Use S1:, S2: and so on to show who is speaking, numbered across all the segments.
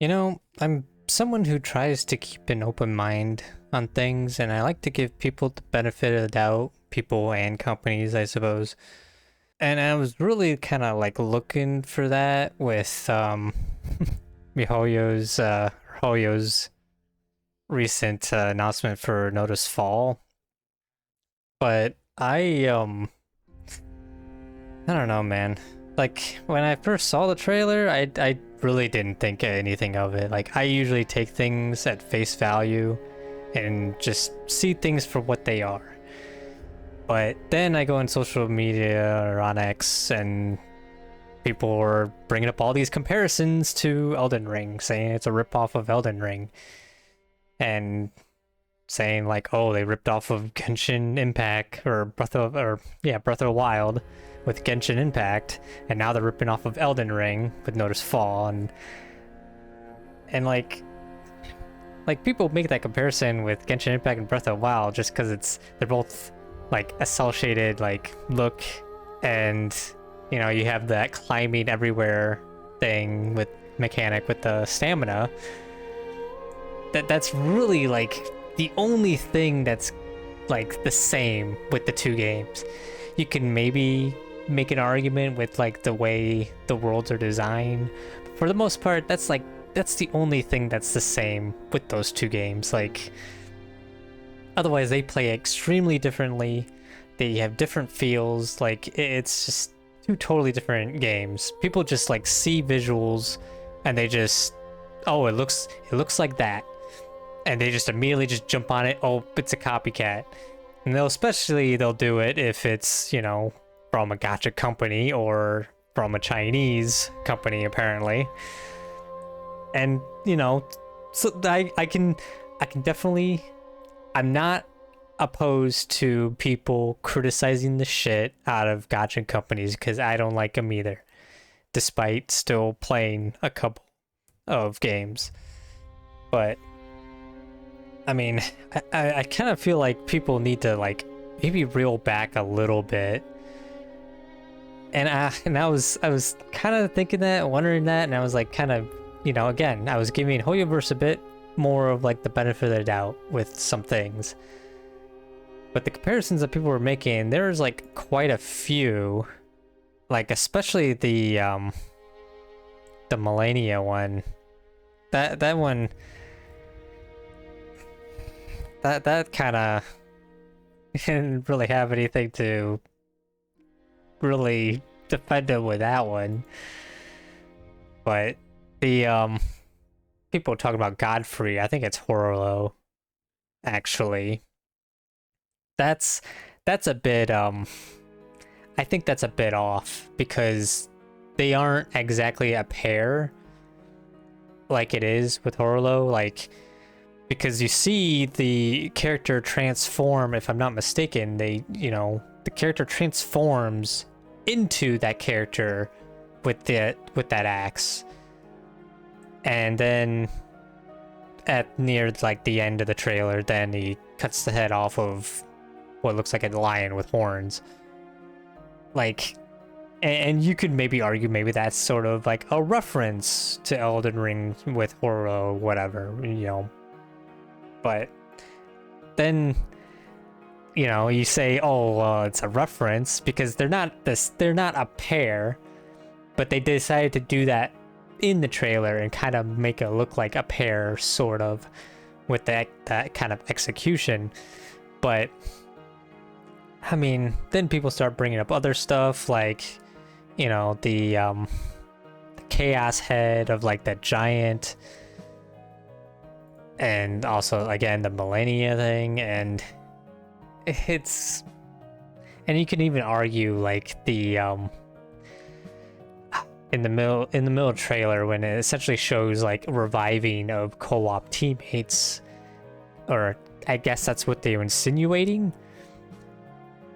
S1: I'm someone who tries to keep an open mind on things, and I like to give people the benefit of the doubt, people and companies, I suppose. And I was really kind of like looking for that with MiHoYo's Hoyo's recent announcement for Nodusfall. But I don't know, man. Like when I first saw the trailer, I really didn't think anything of it. Like I usually take things at face value and just see things for what they are. But then I go on social media or on X and people were bringing up all these comparisons to Elden Ring, saying it's a ripoff of Elden Ring. And saying like, oh, they ripped off of Genshin Impact or Breath of the Wild with Genshin Impact, and now they're ripping off of Elden Ring with Nodusfall, and like people make that comparison with Genshin Impact and Breath of the Wild just because they're both like a cel shaded like look, and you have that climbing everywhere thing with mechanic with the stamina. That's really like the only thing that's like the same with the two games. You can maybe make an argument with like the way the worlds are designed. But for the most part, that's the only thing that's the same with those two games. Like otherwise they play extremely differently. They have different feels. Like it's just two totally different games. People just like see visuals and they just, oh, it looks like that. And they just immediately just jump on it. Oh, it's a copycat. And they'll do it if it's, from a gacha company or from a Chinese company, apparently. And, so I can definitely, I'm not opposed to people criticizing the shit out of gacha companies because I don't like them either, despite still playing a couple of games. But I mean, I kind of feel like people need to like maybe reel back a little bit. And I was kind of thinking that, wondering that, and I was like kind of, again, I was giving Hoyoverse a bit more of like the benefit of the doubt with some things. But the comparisons that people were making, there's like quite a few, like especially the Millennia one. That one, that kind of didn't really have anything to really defend it with that one. But the people talking about Godfrey, I think it's Horolo, actually. That's a bit I think that's a bit off because they aren't exactly a pair like it is with Horolo, like because you see the character transform, if I'm not mistaken, the character transforms into that character with that axe. And then at near like the end of the trailer, then he cuts the head off of what looks like a lion with horns. Like, and you could maybe argue maybe that's sort of like a reference to Elden Ring with Horror, whatever, But then, you say, oh, well, it's a reference because they're not a pair, but they decided to do that in the trailer and kind of make it look like a pair, sort of, with that kind of execution. But I mean, then people start bringing up other stuff like, the chaos head of like that giant. And also, again, the Millennia thing, and you can even argue like the in the middle trailer when it essentially shows like reviving of co-op teammates, or I guess that's what they were insinuating,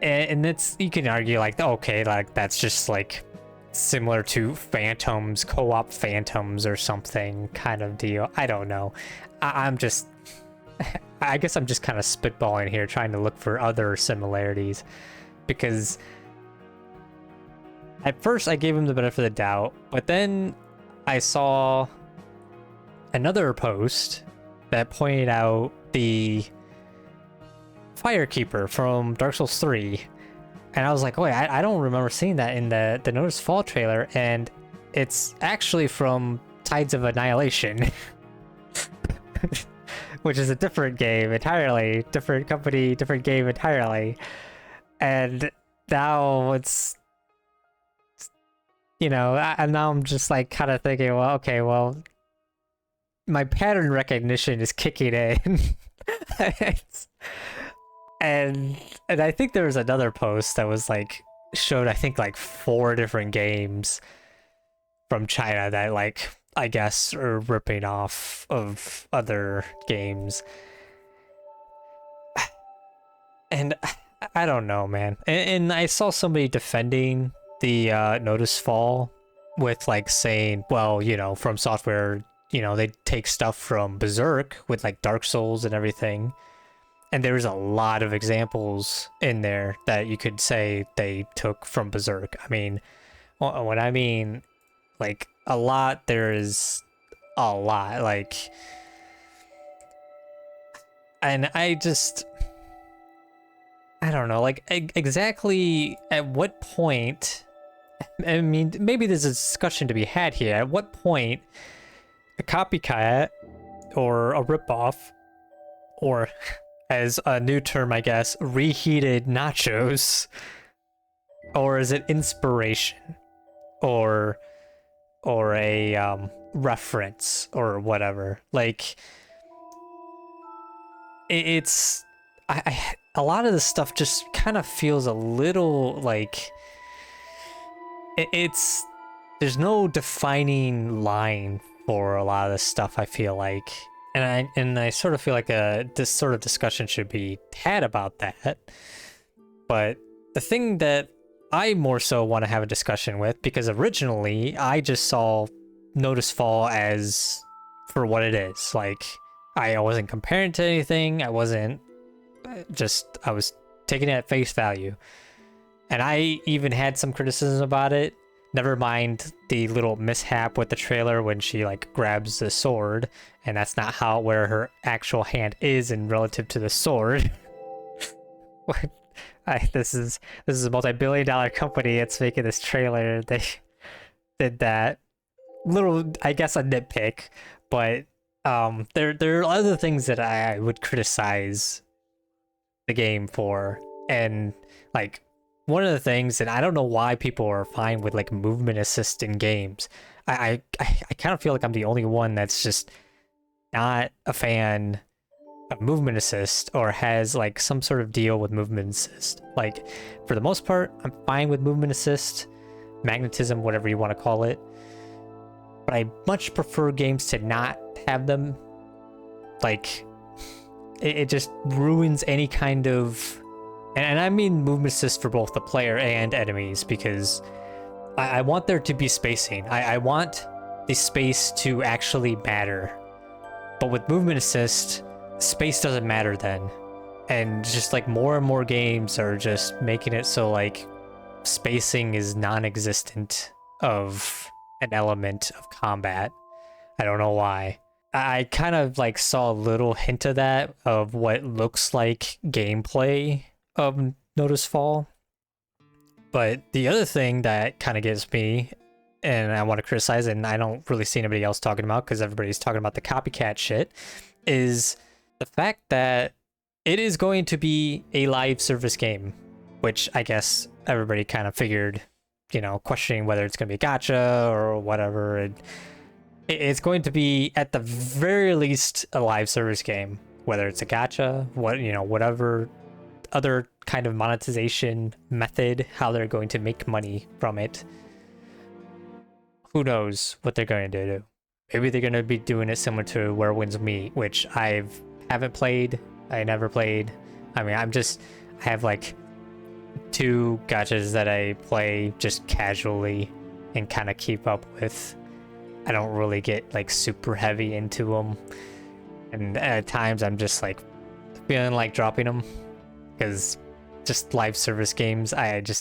S1: and that's, you can argue like, okay, like that's just like similar to Phantoms, co-op Phantoms or something kind of deal. I don't know. I'm just, I guess I'm just kind of spitballing here, trying to look for other similarities, because at first I gave him the benefit of the doubt, but then I saw another post that pointed out the Firekeeper from Dark Souls 3. And I was like, wait, I don't remember seeing that in the Nodusfall trailer, and it's actually from Tides of Annihilation. Which is a different game entirely, different company, different game entirely. And now it's, you know, and now I'm just like kind of thinking, well, okay, well, my pattern recognition is kicking in. and I think there was another post that was like showed, I think, like 4 different games from China that, like, I guess are ripping off of other games. And I don't know, man. And I saw somebody defending the Nodusfall with, like, saying, well, you know, From Software, you know, they take stuff from Berserk with, like, Dark Souls and everything. And there's a lot of examples in there that you could say they took from Berserk. I mean, when I mean, like, a lot, there is a lot, like, and I don't know, like, exactly at what point, I mean, maybe there's a discussion to be had here. At what point a copycat or a ripoff, or as a new term, I guess, reheated nachos, or is it inspiration, or a reference or whatever? Like, it's a lot of this stuff just kind of feels a little like there's no defining line for a lot of this stuff, I feel like. And I sort of feel like this sort of discussion should be had about that. But the thing that I more so want to have a discussion with, because originally I just saw Nodusfall as for what it is. Like, I wasn't comparing to anything. I wasn't I was taking it at face value. And I even had some criticism about it. Never mind the little mishap with the trailer when she, like, grabs the sword, and that's not where her actual hand is in relative to the sword. This is a multi-billion-dollar company that's making this trailer. They did that. Little, I guess, a nitpick, but there are other things that I would criticize the game for. And, like, one of the things, and I don't know why people are fine with, like, movement assist in games. I kind of feel like I'm the only one that's just not a fan of movement assist, or has, like, some sort of deal with movement assist. Like, for the most part, I'm fine with movement assist, magnetism, whatever you want to call it. But I much prefer games to not have them. Like, it just ruins any kind of, and I mean movement assist for both the player and enemies, because I want there to be spacing. I want the space to actually matter. But with movement assist, space doesn't matter then. And just, like, more and more games are just making it so, like, spacing is non-existent of an element of combat. I don't know why. I kind of, like, saw a little hint of that, of what looks like gameplay of Nodusfall. But the other thing that kind of gets me, and I want to criticize, and I don't really see anybody else talking about because everybody's talking about the copycat shit, is the fact that it is going to be a live service game, which I guess everybody kind of figured, you know, questioning whether it's going to be a gacha or whatever. And it's going to be, at the very least, a live service game, whether it's a gacha, whatever other kind of monetization method, how they're going to make money from it. Who knows what they're going to do? Maybe they're going to be doing it similar to Where Winds Meet, which I haven't played. I never played. I mean, I have, like, 2 gachas that I play just casually and kind of keep up with. I don't really get, like, super heavy into them. And at times I'm just, like, feeling like dropping them, because just live service games, it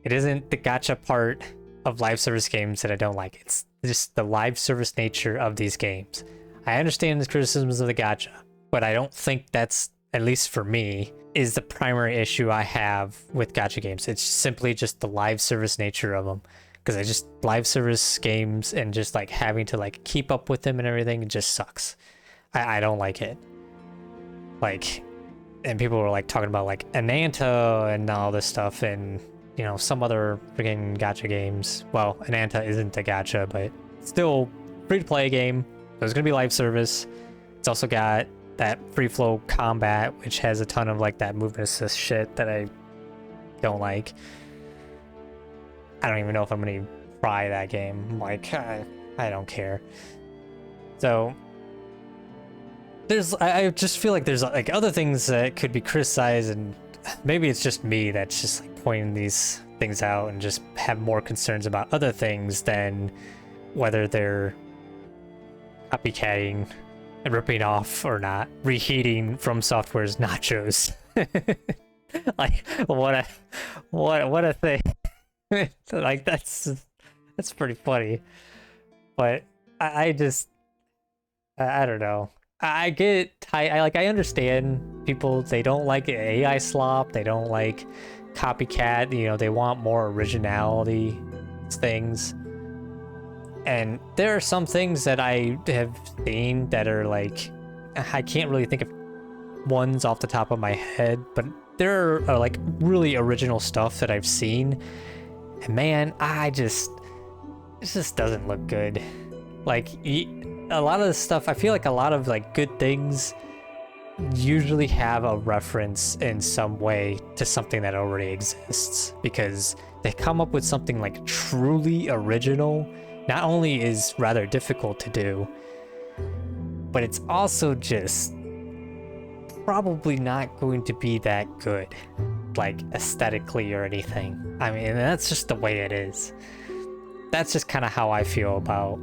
S1: isn't the gacha part of live service games that I don't like. It's just the live service nature of these games. I understand the criticisms of the gacha, but I don't think that's, at least for me, is the primary issue I have with gacha games. It's simply just the live service nature of them. Because I just, live service games and just like having to like keep up with them and everything, it just sucks. I don't like it. Like, and people were like talking about like Ananta and all this stuff and, you know, some other freaking gacha games. Well, Ananta isn't a gacha, but still free-to-play game. There's gonna be live service. It's also got that free flow combat, which has a ton of like that movement assist shit that I don't like. I don't even know if I'm gonna try that game. Like, I don't care. So I just feel like there's like other things that could be criticized, and maybe it's just me that's just like pointing these things out and just have more concerns about other things than whether they're copycatting and ripping off or not, reheating From Software's nachos. Like, what a thing. Like, that's pretty funny. But I just, I don't know. I get tight. I understand people, they don't like AI slop, they don't like copycat, you know, they want more originality things. And there are some things that I have seen that are like, I can't really think of ones off the top of my head, but there are like really original stuff that I've seen. And man, it just doesn't look good. Like, a lot of the stuff, I feel like a lot of like good things usually have a reference in some way to something that already exists, because they come up with something like truly original. Not only is rather difficult to do, but it's also just probably not going to be that good, like aesthetically or anything. I mean, that's just the way it is. That's just kind of how I feel about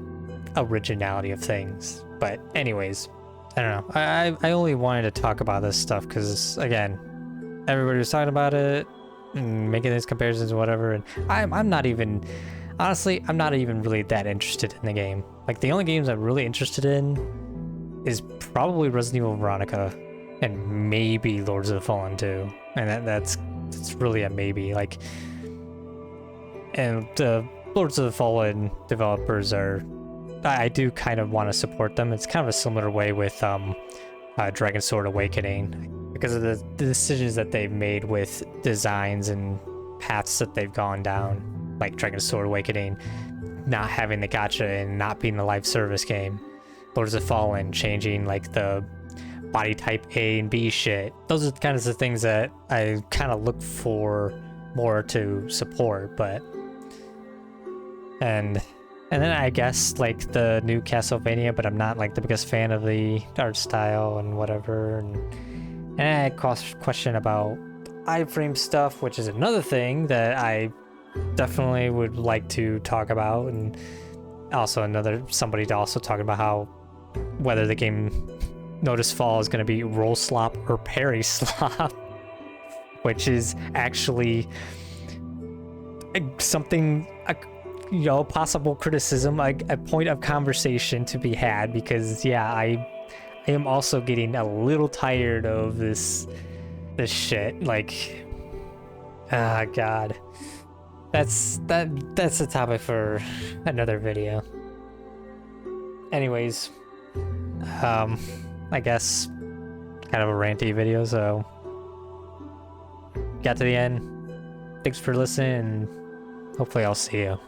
S1: originality of things. But anyways, I don't know. I only wanted to talk about this stuff because, again, everybody was talking about it and making these comparisons and whatever, and I'm not even, honestly, I'm not even really that interested in the game. Like, the only games I'm really interested in is probably Resident Evil Veronica and maybe Lords of the Fallen 2. And that's really a maybe. Like, and the Lords of the Fallen developers are, I do kind of want to support them. It's kind of a similar way with Dragon Sword Awakening, because of the decisions that they've made with designs and paths that they've gone down, like Dragon Sword Awakening not having the gacha and not being a live service game, Lords of the Fallen changing like the body type A and B shit. Those are the kinds of things that I kind of look for more to support. But and then I guess like the new Castlevania, but I'm not like the biggest fan of the art style and whatever. And I question about iframe stuff, which is another thing that I definitely would like to talk about. And also somebody to also talk about how whether the game Nodusfall is going to be roll slop or parry slop, which is actually something, you know, possible criticism, a point of conversation to be had, because yeah, I am also getting a little tired of this shit. Like, god, that's a topic for another video. Anyways, I guess kind of a ranty video, so got to the end. Thanks for listening, and hopefully I'll see you.